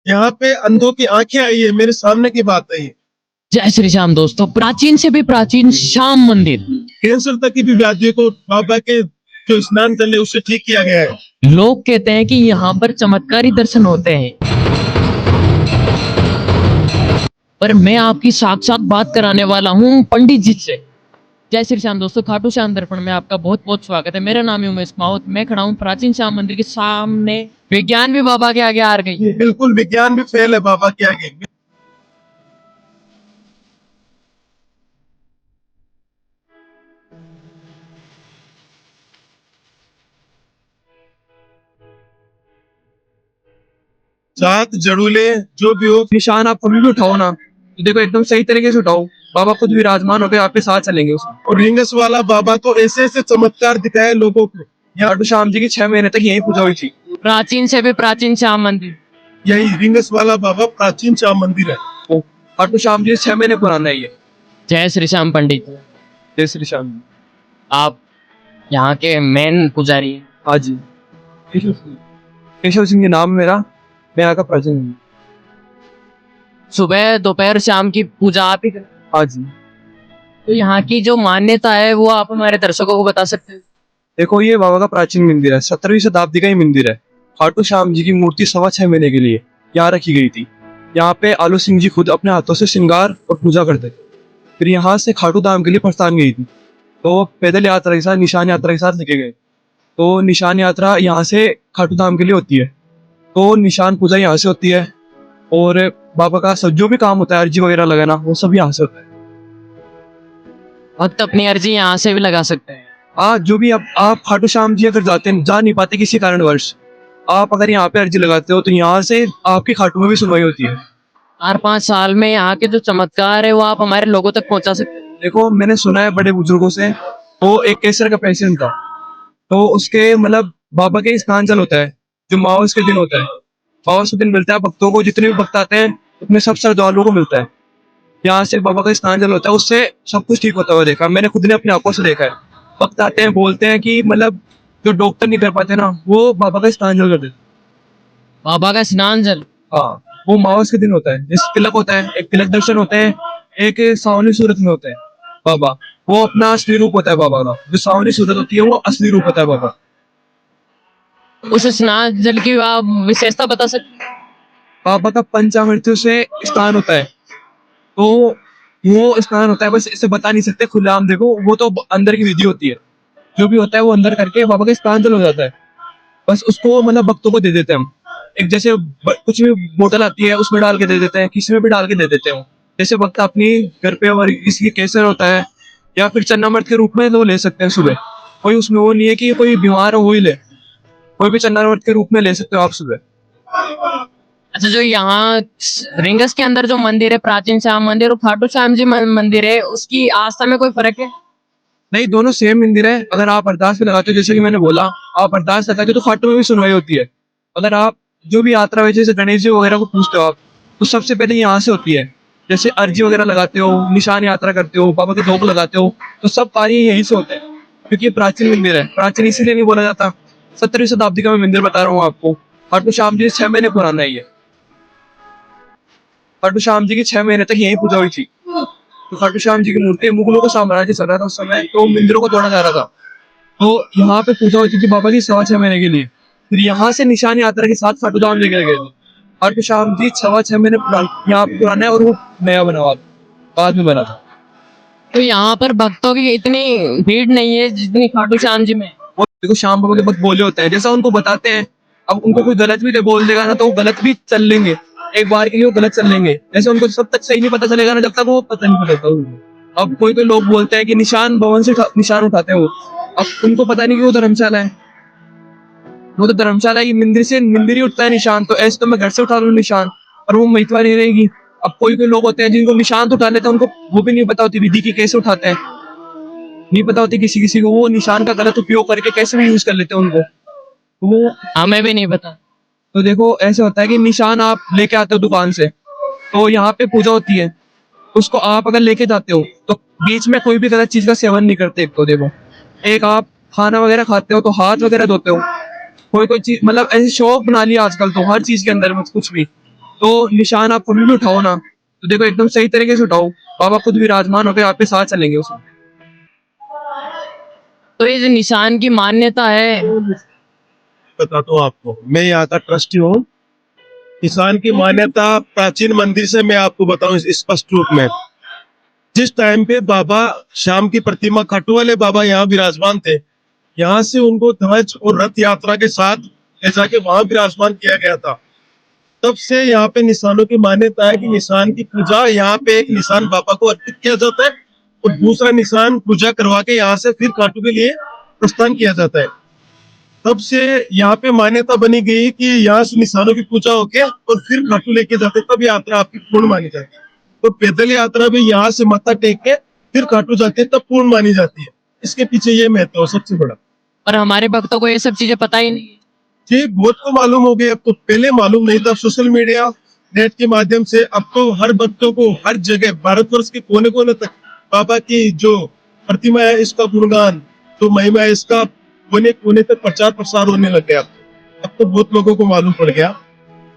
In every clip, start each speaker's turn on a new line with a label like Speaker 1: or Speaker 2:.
Speaker 1: यहाँ पे अंधों की आंखें आई है, मेरे सामने की बात है ये।
Speaker 2: जय श्री श्याम दोस्तों, प्राचीन से भी प्राचीन श्याम मंदिर।
Speaker 1: कैंसर तक की भी व्याधियों को बाबा के जो स्नान चले उससे ठीक किया गया है।
Speaker 2: लोग कहते हैं कि यहाँ पर चमत्कारी दर्शन होते हैं, पर मैं आपकी साक्षात बात कराने वाला हूँ पंडित जी से। जय श्री श्याम दोस्तों, खाटू श्याम दर्पण में आपका बहुत बहुत स्वागत है। मेरा नाम है उमेश माउत। मैं खड़ा हूँ प्राचीन श्याम मंदिर के सामने। विज्ञान भी बाबा के आगे हार गई।
Speaker 1: बिल्कुल, विज्ञान भी फेल है बाबा के आगे। जात जड़ूले जो भी हो,
Speaker 3: निशान आप कभी भी उठाओ ना, तो देखो एकदम सही तरीके से उठाओ। बाबा खुद विराजमान होकर आपके साथ चलेंगे उसमें।
Speaker 1: और रिंगस वाला बाबा तो ऐसे ऐसे चमत्कार दिखाए लोगों को।
Speaker 3: यहाँ खाटू श्याम जी की 6 महीने तक यही पूजा हुई थी।
Speaker 2: प्राचीन से भी प्राचीन श्याम मंदिर।
Speaker 1: यही रिंगस वाला बाबा प्राचीन श्याम मंदिर है।
Speaker 3: वो खाटू श्याम जी 6 महीने पुराना है ये।
Speaker 2: जय श्री श्याम पंडित,
Speaker 3: जय श्री श्याम जी।
Speaker 2: आप यहाँ के मेन पुजारी हैं।
Speaker 3: हाँ जी, केशव सिंह के नाम है मेरा। मैं यहाँ का प्राचीन हूँ।
Speaker 2: सुबह दोपहर शाम की पूजा आप ही करें।
Speaker 3: हाँ जी,
Speaker 2: तो यहाँ की जो मान्यता है वो आप हमारे दर्शकों को बता सकते हैं।
Speaker 3: देखो ये बाबा का प्राचीन मंदिर है। 17वीं शताब्दी का ही मंदिर है। खाटू श्याम जी की मूर्ति 6.25 महीने के लिए यहाँ रखी गई थी। यहाँ पे आलू सिंह जी खुद अपने हाथों से श्रृंगार और पूजा करते थे। फिर यहाँ से खाटू धाम के लिए प्रस्थान गई थी, तो वो पैदल यात्रा के साथ, निशान यात्रा के साथ लेके गए। तो निशान यात्रा यहाँ से खाटू धाम के लिए होती है। तो निशान पूजा यहाँ से होती है, और बाबा का सब जो भी काम होता है, अर्जी वगैरह लगाना, वो सब यहाँ से होता है।
Speaker 2: भक्त अपनी अर्जी यहाँ से भी लगा सकते हैं।
Speaker 3: जो भी आप खाटू श्याम जी अगर जाते हैं, जा नहीं पाते किसी कारणवश, आप अगर यहाँ पे अर्जी लगाते हो तो यहाँ से आपकी खाटू में भी सुनवाई होती है।
Speaker 2: 4-5 साल में यहाँ के जो चमत्कार है वो आप हमारे लोगों तक पहुँचा सकते हैं।
Speaker 3: देखो मैंने सुना है बड़े बुजुर्गों से, वो एक कैंसर का पेशेंट था, तो उसके मतलब बाबा के स्नान जल होता है जो मावस के दिन होता है। मावस के दिन मिलता है भक्तों को, जितने भी भक्त आते हैं उतने सब श्रद्धालुओं को मिलता है। यहाँ से बाबा का स्नान जल होता है, उससे सब कुछ ठीक होता हुआ देखा। मैंने खुद ने अपनी आंखों से देखा है। भक्त आते हैं, बोलते हैं कि मतलब जो डॉक्टर नहीं कर पाते ना, वो बाबा का स्नान जल कर देते।
Speaker 2: बाबा का स्नान जल।
Speaker 3: हाँ, वो मावस के दिन होता है। जैसे तिलक होता है, एक तिलक दर्शन होते हैं, एक सावनी सूरत में होता है बाबा। वो अपना असली रूप होता है बाबा का। जो सावनी सूरत होती है वो असली रूप होता है बाबा।
Speaker 2: उस स्नान जल की आप विशेषता बता सकते हैं।
Speaker 3: बाबा का पंचामृत्यों से स्नान होता है, तो वो स्नान होता है, बस इसे बता नहीं सकते खुलेआम। देखो वो तो अंदर की विधि होती है, जो भी होता है वो अंदर करके बाबा का स्नान जल हो जाता है। बस उसको मतलब भक्तों को दे देते हैं हम। एक जैसे कुछ भी बोतल आती है उसमें डाल के दे देते हैं, किसी में भी डाल के दे देते हैं। जैसे भक्त अपनी घर पे और किसी कैंसर होता है या फिर चन्नामृत के रूप में वो ले सकते हैं सुबह। कोई उसमें वो नहीं है कि कोई बीमार हो वही ले, कोई भी चन्नामृत के रूप में ले सकते हो आप सुबह।
Speaker 2: अच्छा, जो यहाँ रिंगस के अंदर जो मंदिर है प्राचीन श्याम मंदिर और खाटू श्याम जी मंदिर है, उसकी आस्था में कोई फर्क है?
Speaker 3: नहीं, दोनों सेम मंदिर है। अगर आप अरदास में लगाते हो, जैसे कि मैंने बोला, आप अरदास लगाते हो तो खाटू में भी सुनवाई होती है। अगर आप जो भी यात्रा है, जैसे गणेश जी वगैरह को पूछते हो आप, तो सबसे पहले यहाँ से होती है। जैसे अर्जी वगैरह लगाते हो, निशान यात्रा करते हो, बाबा के भोग लगाते हो, तो सब कार्य यहीं से होते हैं, क्योंकि ये प्राचीन मंदिर है। प्राचीन इसीलिए नहीं बोला जाता। 17वीं शताब्दी का मैं मंदिर बता रहा हूँ आपको। खाटू श्याम जी 6 महीने पुराना है ये। खाटू श्याम जी की 6 महीने तक यही पूजा हुई थी। तो खाटू श्याम जी की मूर्ति, मुगलों का साम्राज्य चल रहा था उस समय, तो मंदिरों को तोड़ा जा रहा था, तो यहाँ पे पूजा होती थी बाबा की 6.25 महीने के लिए। फिर यहाँ से निशान यात्रा के साथ खाटू धाम लेकर गए थे। खाटू श्याम जी 6.25 महीने यहाँ पे पुराना है, और वो नया बना हुआ बाद में बना था।
Speaker 2: तो यहाँ पर भक्तों की इतनी भीड़ नहीं है जितनी खाटू श्याम जी में।
Speaker 3: वो देखो श्याम बाबा के भक्त बोले होते हैं, जैसा उनको बताते हैं। अब उनको कोई गलत भी बोल देगा ना, तो वो गलत भी चल लेंगे। एक बार के लिए वो गलत चल लेंगे। जैसे उनको सब तक सही नहीं पता चलेगा ना, जब तक वो पता नहीं चलेगा उनको। अब कोई लोग बोलते हैं कि निशान भवन से निशान उठाते हैं वो। अब उनको पता नहीं कि वो धर्मशाला है। वो तो धर्मशाला की मंदिर से मंदिर ही उठता है निशान। तो ऐसे तो मैं घर से उठा लूँ निशान, और वो महित्वा नहीं रहेगी। अब कोई लोग होते हैं जिनको निशान तो उठा लेते हैं, उनको वो भी नहीं पता होती विधि की कैसे उठाते हैं, नहीं पता होती किसी किसी को। वो निशान का गलत उपयोग करके कैसे भी यूज कर लेते हैं उनको, तो वो
Speaker 2: हमें भी नहीं पता।
Speaker 3: तो देखो ऐसे होता है कि निशान आप लेके आते हो दुकान से, तो यहाँ पे पूजा होती है, उसको आप अगर लेके जाते हो तो बीच में कोई भी गलत चीज का सेवन नहीं करते। एक तो देखो, एक आप खाना वगैरह खाते हो तो हाथ वगैरह धोते हो। कोई चीज मतलब ऐसी शौक बना लिया आजकल तो हर चीज के अंदर में कुछ भी, तो निशान आप कभी भी उठाओ ना, तो देखो एकदम सही तरीके से उठाओ, बाबा खुद विराजमान होकर आपके साथ चलेंगे उसमें।
Speaker 2: तो ये जो निशान की मान्यता है,
Speaker 1: बताता हूँ आपको, मैं यहाँ का ट्रस्टी हूँ। निशान की मान्यता प्राचीन मंदिर से मैं आपको बताऊं स्पष्ट रूप में। जिस टाइम पे बाबा श्याम की प्रतिमा खाटू वाले बाबा यहाँ विराजमान थे, यहाँ से उनको ध्वज और रथ यात्रा के साथ ले जाके वहां विराजमान किया गया था। तब से यहाँ पे निशानों की मान्यता है कि निशान की पूजा, यहाँ पे एक निशान बाबा को अर्पित किया जाता है और दूसरा निशान पूजा करवा के यहाँ से फिर खाटू के लिए प्रस्थान किया जाता है। तब से यहाँ पे मान्यता बनी गई कि यहाँ से निशानों की पूजा होके और फिर खाटू लेके जाते, तब यात्रा आपकी पूर्ण मानी जाती है। तो पैदल यात्रा भी यहाँ से मत्था टेक के फिर खाटू जाते हैं, तब पूर्ण मानी जाती है। इसके पीछे ये महत्व है सबसे बड़ा।
Speaker 2: और हमारे भक्तों को ये सब चीजें पता ही नहीं है।
Speaker 1: जी बहुत को मालूम हो गया, अब तो पहले मालूम नहीं था। सोशल मीडिया नेट के माध्यम से अब तो हर बच्चों को हर जगह भारतवर्ष के कोने कोने तक बाबा की जो प्रतिमा है इसका गुणगान, जो महिमा है इसका कोने कोने तक प्रचार प्रसार होने लग गया। अब तो बहुत लोगों को मालूम पड़ गया।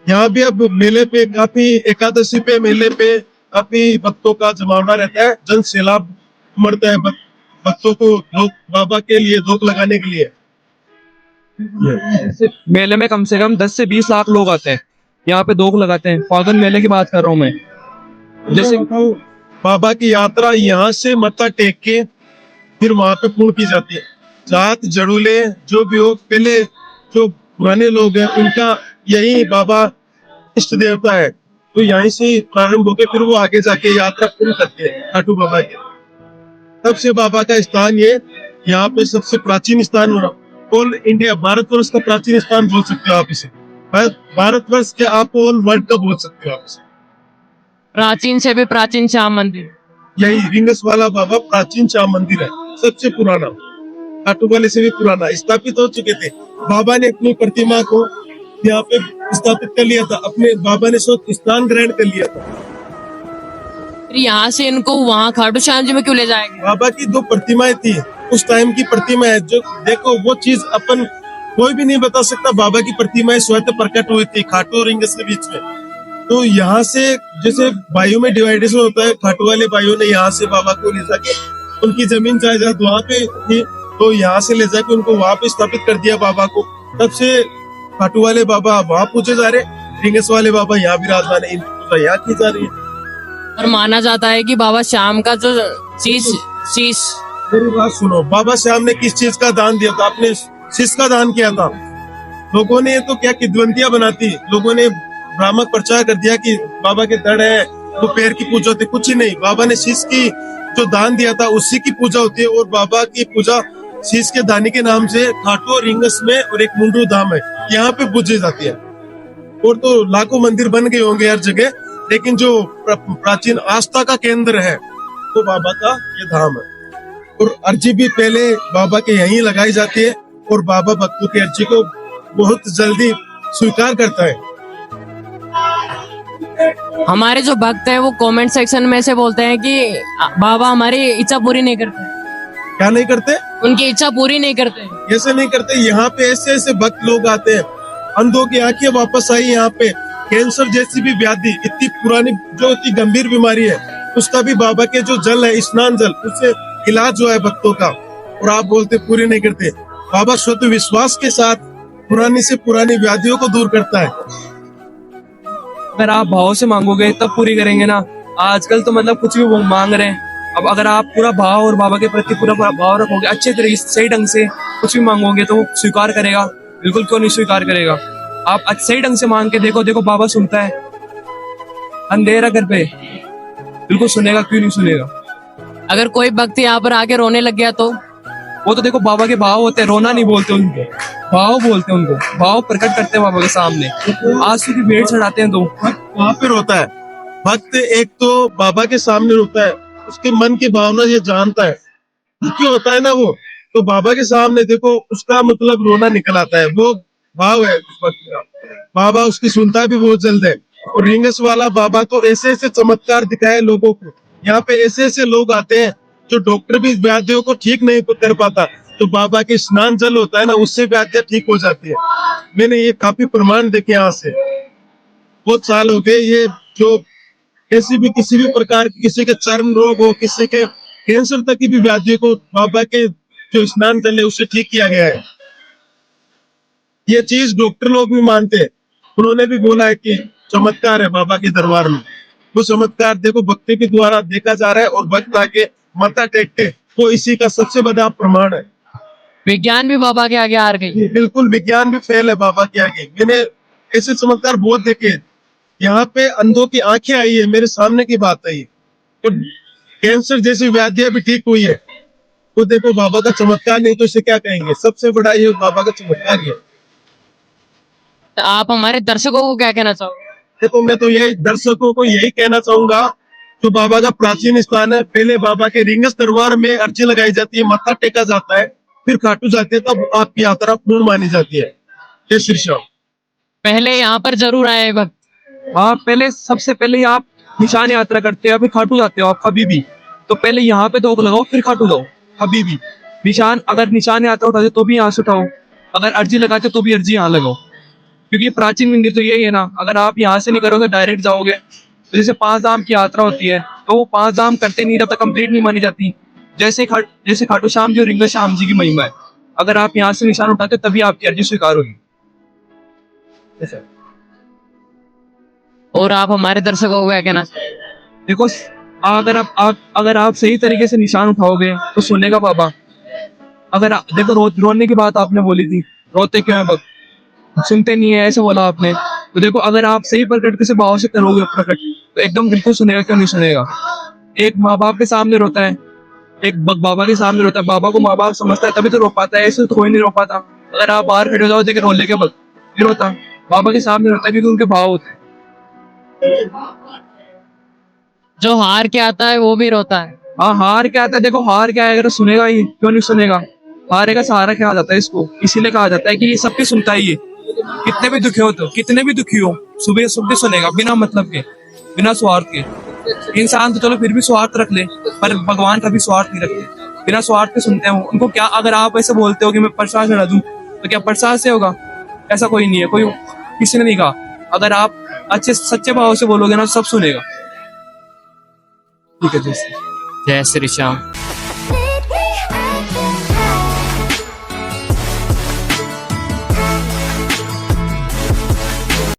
Speaker 1: यहाँ भी अब मेले पे काफी, एकादशी पे मेले पे काफी भक्तों का जमावड़ा रहता है, जन सैलाब उमड़ता है भक्तों को लोग बाबा के लिए धूप लगाने के लिए।
Speaker 3: मेले में कम से कम 10 से 20 लाख लोग आते हैं, यहाँ पे धोख लगाते हैं। फागुन मेले की बात कर रहा हूँ मैं। जैसे
Speaker 1: बाबा की यात्रा यहाँ से मत्था टेक के फिर वहां पे पूर्ण की जाती है। जात जड़ूले जो भी हो, पहले जो पुराने लोग हैं उनका यही बाबा इष्ट देवता है, तो यहीं से प्रारंभ होके फिर वो आगे जाके यात्रा पूर्ण करते हैं खाटू बाबा के। तब से बाबा का स्थान ये यहाँ पे सबसे प्राचीन स्थान, ऑल इंडिया भारतवर्ष का प्राचीन स्थान बोल सकते हो आप इसे। भारतवर्ष के आप ऑल वर्ल्ड का बोल सकते हो आप इसे।
Speaker 2: प्राचीन से भी प्राचीन श्याम मंदिर,
Speaker 1: यही रिंगस वाला बाबा प्राचीन श्याम मंदिर है, सबसे पुराना, खाटू वाले से भी पुराना। स्थापित हो चुके थे बाबा ने अपनी प्रतिमा को यहाँ पे स्थापित कर लिया था, अपने बाबा ने स्वतः स्थान ग्रहण कर लिया था।
Speaker 2: फिर यहाँ से इनको वहाँ खाटू श्याम जी में क्यों ले जाएंगे?
Speaker 1: बाबा की दो प्रतिमाएं थी उस टाइम की प्रतिमा है, जो देखो वो चीज अपन कोई भी नहीं बता सकता। बाबा की प्रतिमाएं स्वतः प्रकट हुई थी खाटू और रिंगस के बीच में। तो यहाँ से जैसे भाइयों में डिवाइडेशन होता है, खाटू वाले भाइयों ने यहाँ से बाबा को ले जाके, उनकी जमीन जायदाद वहाँ पे थी तो यहाँ से ले जाके उनको वहाँ पे स्थापित कर दिया बाबा को। तब से खाटू वाले बाबा वहाँ पूछे जा रहे, रिंगस वाले बाबा यहाँ विराजमान है, इनकी पूजा यहाँ की जा रही है।
Speaker 2: और माना जाता है कि बाबा श्याम का जो शीश
Speaker 1: मेरी बात सुनो, बाबा श्याम ने किस चीज का दान दिया था? अपने शीश का दान किया था। लोगों ने तो क्या किद्वंतियां बनाती, लोगों ने भ्रामक प्रचार कर दिया कि बाबा के धड़ है वो पैर की पूजा होती, कुछ ही नहीं। बाबा ने शीश की जो दान दिया था उसी की पूजा होती है, और बाबा की पूजा शीश के दानी के नाम से खाटू और रिंगस में और एक मुंडू धाम है यहाँ पे पूजी जाती है। और तो लाखों मंदिर बन गए होंगे हर जगह, लेकिन जो प्राचीन आस्था का केंद्र है वो बाबा का ये धाम है। और अर्जी भी पहले बाबा के यहीं लगाई जाती है और बाबा भक्तों की अर्जी को बहुत जल्दी स्वीकार करता है।
Speaker 2: हमारे जो भक्त है वो कमेंट सेक्शन में से बोलते हैं कि बाबा हमारी इच्छा पूरी नहीं करते।
Speaker 1: क्या नहीं करते?
Speaker 2: उनकी इच्छा पूरी नहीं करते।
Speaker 1: ऐसे नहीं करते। यहाँ पे ऐसे ऐसे भक्त लोग आते हैं, अंधों की आंखें वापस आई यहाँ पे, कैंसर जैसी भी व्याधि, इतनी पुरानी जो इतनी गंभीर बीमारी है उसका भी बाबा के जो जल है, स्नान जल, उससे इलाज जो है भक्तों का, और आप बोलते पूरी नहीं करते। बाबा स्वतः विश्वास के साथ पुरानी से पुरानी व्याधियों को दूर करता है।
Speaker 3: अगर आप भाव से मांगोगे तब पूरी करेंगे ना। आजकल तो मतलब कुछ भी वो मांग रहे हैं। अब अगर आप पूरा भाव और बाबा के प्रति पूरा भाव रखोगे, अच्छे तरीके से सही ढंग से कुछ भी मांगोगे तो वो स्वीकार करेगा। बिल्कुल क्यों नहीं स्वीकार करेगा। आप सही ढंग से मांग के देखो, देखो बाबा सुनता है। अंधेरा घर पे बिल्कुल सुनेगा, क्यों नहीं सुनेगा।
Speaker 2: अगर कोई भक्त यहाँ पर आके रोने लग गया तो
Speaker 3: वो तो देखो बाबा के भाव होते हैं, रोना नहीं बोलते उनको, भाव बोलते हैं उनको, भाव प्रकट करते हैं बाबा के सामने। आंसू की भेंट चढ़ाते हैं तो
Speaker 1: वहां पे रोता है भक्त। एक तो बाबा के सामने रोता है, उसके मन की भावना ये जानता है, क्यों होता है ना वो, तो बाबा के सामने देखो उसका मतलब रोना निकल आता है, वो भाव है उस भक्त का। बाबा उसकी सुनता भी बहुत जल्द है। और रिंगस वाला बाबा तो ऐसे ऐसे चमत्कार दिखाए लोगों को। यहाँ पे ऐसे ऐसे लोग आते हैं जो डॉक्टर भी व्याधियों को ठीक नहीं कर पाता, तो बाबा के स्नान जल होता है ना, उससे व्याधियां ठीक हो जाती है। मैंने ये काफी प्रमाण देखे यहाँ से। बहुत साल हो गए ये जो किसी भी प्रकार की किसी के चर्म रोग हो, किसी के कैंसर तक की भी व्याधि को बाबा के जो स्नान जल है उससे ठीक किया गया है। ये चीज डॉक्टर लोग भी मानते हैं। उन्होंने भी बोला है कि चमत्कार है बाबा के दरबार में। वो चमत्कार देखो भक्ति के द्वारा देखा जा रहा है और भक्त आके माथा टेकते वो इसी का सबसे बड़ा प्रमाण है।
Speaker 2: विज्ञान भी बाबा के आगे हार गई।
Speaker 1: ये बिल्कुल विज्ञान भी फेल है बाबा के आगे। मैंने ऐसे चमत्कार बहुत देखे हैं। यहाँ पे अंधों की आंखें आई है, मेरे सामने की बात है ये। तो कैंसर जैसी व्याधियां भी ठीक हुई है। तो देखो बाबा का चमत्कार नहीं तो इसे क्या कहेंगे। सबसे बड़ा ये बाबा का चमत्कार ही है।
Speaker 2: तो आप हमारे दर्शकों को क्या कहना चाहोगे?
Speaker 1: देखो मैं तो यही दर्शकों को यही कहना चाहूंगा, जो बाबा का प्राचीन स्थान है, पहले बाबा के रिंगस दरबार में अर्जी लगाई जाती है, मत्था टेका जाता है, फिर खाटू जाते हैं, तब आपकी यात्रा पूर्ण मानी जाती है। जय श्री श्याम।
Speaker 2: पहले यहाँ पर जरूर आए भक्त।
Speaker 3: हाँ, पहले सबसे पहले आप निशान यात्रा करते हो, फिर खाटू जाते हो आप कभी भी। तो पहले यहाँ पे दो लगाओ, फिर खाटू जाओ कभी भी। निशान अगर निशान यात्रा उठाते तो भी यहाँ से उठाओ, अगर अर्जी लगाते तो भी अर्जी यहाँ लगाओ, क्योंकि प्राचीन मंदिर तो यही है ना। अगर आप यहाँ से नहीं करोगे डायरेक्ट जाओगे, तो जैसे 5 धाम की यात्रा होती है तो वो 5 धाम करते नहीं जब तक कंप्लीट नहीं मानी जाती। जैसे खाटू श्याम जो रिंगा श्याम जी की महिमा है, अगर आप यहाँ से निशान उठाते तभी आपकी अर्जी स्वीकार होगी। ऐसा।
Speaker 2: और आप हमारे दर्शकों को क्या कहना चाहोगे?
Speaker 3: देखो, अगर आप सही तरीके से निशान उठाओगे तो सुनेगा बाबा। अगर देखो रोने की बात आपने बोली थी, रोते क्यों है भक्त, सुनते नहीं है ऐसे बोला आपने। तो देखो अगर आप सही प्रकट से भाव से करोगे प्रकट, तो एकदम बिल्कुल सुनेगा, क्यों नहीं सुनेगा। एक माँ बाप के सामने रोता है, एक बाबा के सामने रोता है, बाबा को माँ बाप समझता है तभी तो रो पाता है, ऐसे तो कोई नहीं रो पाता। अगर आप बाहर खड़े हो जाओ देखिए रोले के भक्त नहीं रोता, बाबा के सामने रोता है क्योंकि उनके भाव होते हैं।
Speaker 2: जो हार के आता है वो भी रोता है।
Speaker 3: हाँ, हार क्या आता है, देखो हार क्या है, अगर सुनेगा ही क्यों नहीं सुनेगा। हारे का सहारा क्या जाता है इसको, इसीलिए कहा जाता है कि ये सबके सुनता है। ये कितने भी दुखी हो, तो कितने भी दुखी हो सुबह सुबह सुनेगा, बिना मतलब के, बिना स्वार्थ के। इंसान तो चलो फिर भी स्वार्थ रख ले, पर भगवान कभी स्वार्थ नहीं रखते, बिना स्वार्थ के सुनते हैं उनको। क्या अगर आप ऐसे बोलते हो कि मैं प्रसाद चढ़ा दूं, तो क्या प्रसाद से होगा? ऐसा कोई नहीं है, कोई किसी ने नहीं कहा। अगर आप अच्छे सच्चे भाव से बोलोगे ना, सब सुनेगा। ठीक है, जैसे
Speaker 2: जय श्री श्याम।